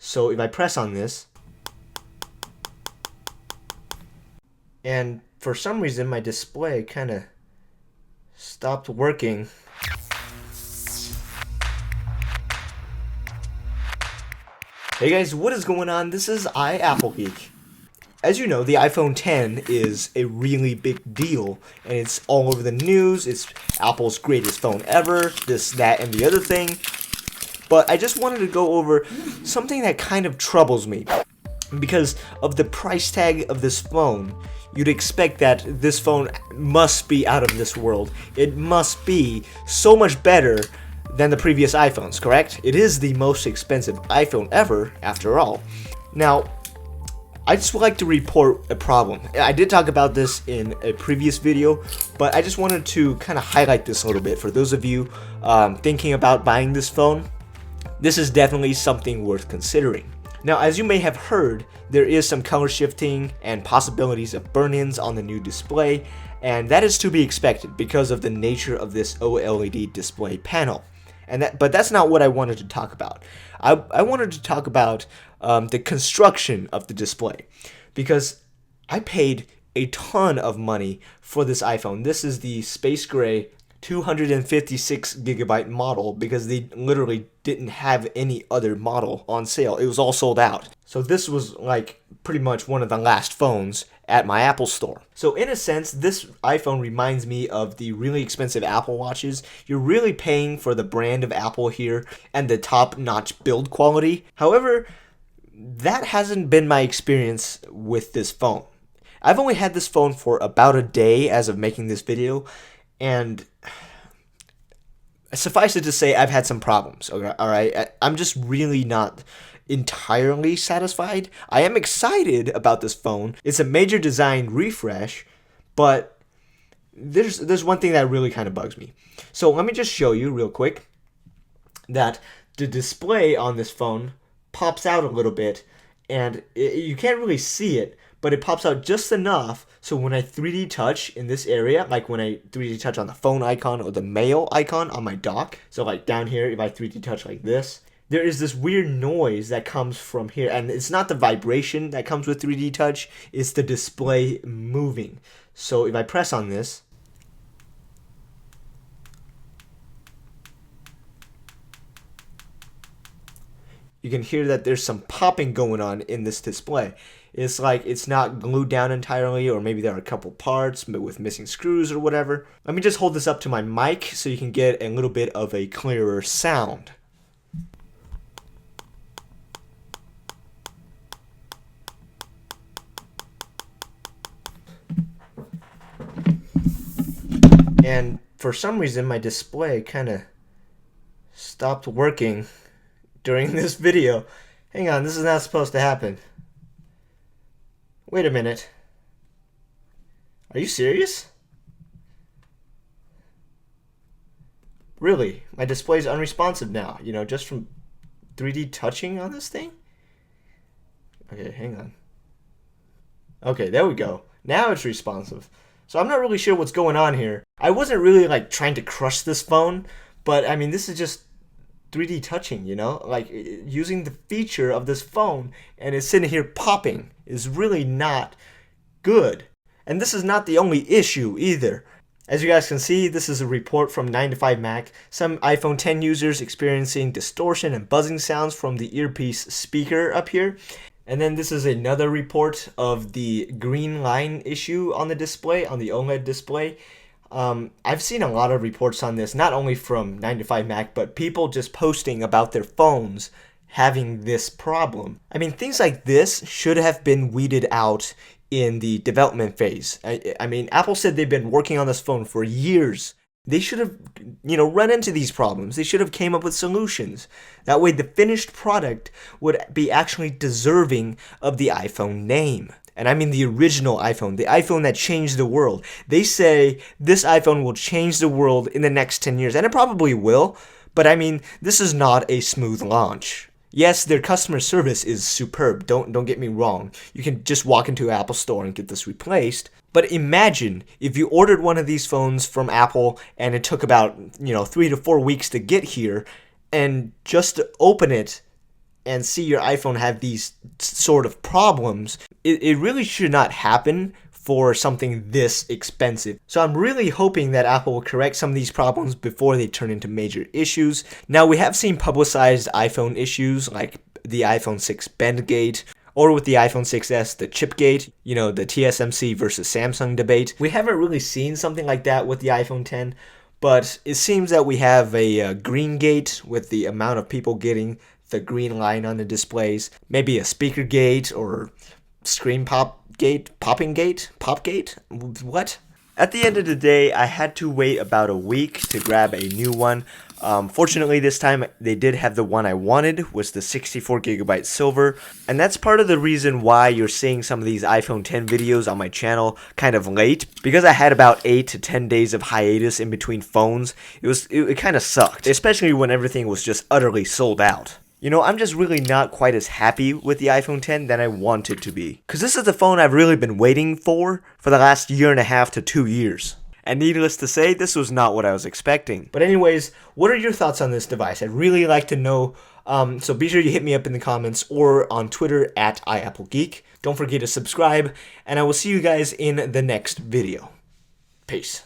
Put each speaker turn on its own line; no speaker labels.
So if I press on this, and for some reason my display kind of stopped working. Hey guys, what is going on? This is Geek. As you know, the iPhone 10 is a really big deal, and it's all over the news. It's Apple's greatest phone ever, this, that, and the other thing. But I just wanted to go over something that kind of troubles me. Because of the price tag of this phone, you'd expect that this phone must be out of this world. It must be so much better than the previous iPhones, correct? It is the most expensive iPhone ever, after all. Now, I just would like to report a problem. I did talk about this in a previous video, but I just wanted to kind of highlight this a little bit for those of you thinking about buying this phone. This is definitely something worth considering. Now, as you may have heard, there is some color shifting and possibilities of burn-ins on the new display, and that is to be expected because of the nature of this OLED display panel. But that's not what I wanted to talk about. I wanted to talk about the construction of the display, because I paid a ton of money for this iPhone. This is the space gray 256 gigabyte model because they literally didn't have any other model on sale. It was all sold out. So this was like pretty much one of the last phones at my Apple store. So in a sense, this iPhone reminds me of the really expensive Apple Watches. You're really paying for the brand of Apple here and the top-notch build quality. However, that hasn't been my experience with this phone. I've only had this phone for about a day as of making this video, and suffice it to say, I've had some problems. Okay, all right, I'm just really not entirely satisfied. I am excited about this phone. It's a major design refresh, but there's one thing that really kind of bugs me. So let me just show you real quick that the display on this phone pops out a little bit, and you can't really see it, but it pops out just enough so when I 3D touch in this area, like when I 3D touch on the phone icon or the mail icon on my dock, so like down here, if I 3D touch like this, there is this weird noise that comes from here, and it's not the vibration that comes with 3D touch, it's the display moving. So if I press on this, you can hear that there's some popping going on in this display. It's like it's not glued down entirely, or maybe there are a couple parts with missing screws or whatever. Let me just hold this up to my mic so you can get a little bit of a clearer sound. And for some reason my display kind of stopped working during this video. Hang on, this is not supposed to happen. Wait a minute. Are you serious? Really? My display is unresponsive now, just from 3D touching on this thing? Okay, hang on. Okay, there we go. Now it's responsive. So I'm not really sure what's going on here. I wasn't really like trying to crush this phone, but I mean, this is just 3D touching, like using the feature of this phone, and it's sitting here popping is really not good. And this is not the only issue either. As you guys can see, this is a report from 9to5Mac. Some iPhone 10 users experiencing distortion and buzzing sounds from the earpiece speaker up here. And then this is another report of the green line issue on the display, on the OLED display. I've seen a lot of reports on this, not only from 9to5Mac, but people just posting about their phones having this problem. I mean, things like this should have been weeded out in the development phase. I mean, Apple said they've been working on this phone for years. They should have, run into these problems. They should have came up with solutions. That way the finished product would be actually deserving of the iPhone name. And I mean the original iPhone, the iPhone that changed the world. They say this iPhone will change the world in the next 10 years, and it probably will, but I mean, this is not a smooth launch. Yes, their customer service is superb, don't get me wrong. You can just walk into an Apple store and get this replaced. But imagine if you ordered one of these phones from Apple and it took about, 3 to 4 weeks to get here, and just to open it, and see your iPhone have these sort of problems, it really should not happen for something this expensive. So I'm really hoping that Apple will correct some of these problems before they turn into major issues. Now, we have seen publicized iPhone issues like the iPhone 6 Bendgate, or with the iPhone 6s, the Chipgate, the TSMC versus Samsung debate. We haven't really seen something like that with the iPhone 10, but it seems that we have a green gate with the amount of people getting the green line on the displays. Maybe a speaker gate or screen popgate? What? At the end of the day, I had to wait about a week to grab a new one. Fortunately, this time they did have the one I wanted, was the 64GB silver, and that's part of the reason why you're seeing some of these iPhone 10 videos on my channel kind of late, because I had about 8 to 10 days of hiatus in between phones. It kind of sucked, especially when everything was just utterly sold out. I'm just really not quite as happy with the iPhone 10 than I wanted to be, because this is the phone I've really been waiting for the last 1.5 to 2 years. And needless to say, this was not what I was expecting. But anyways, what are your thoughts on this device? I'd really like to know. So be sure you hit me up in the comments or on Twitter at iAppleGeek. Don't forget to subscribe, and I will see you guys in the next video. Peace.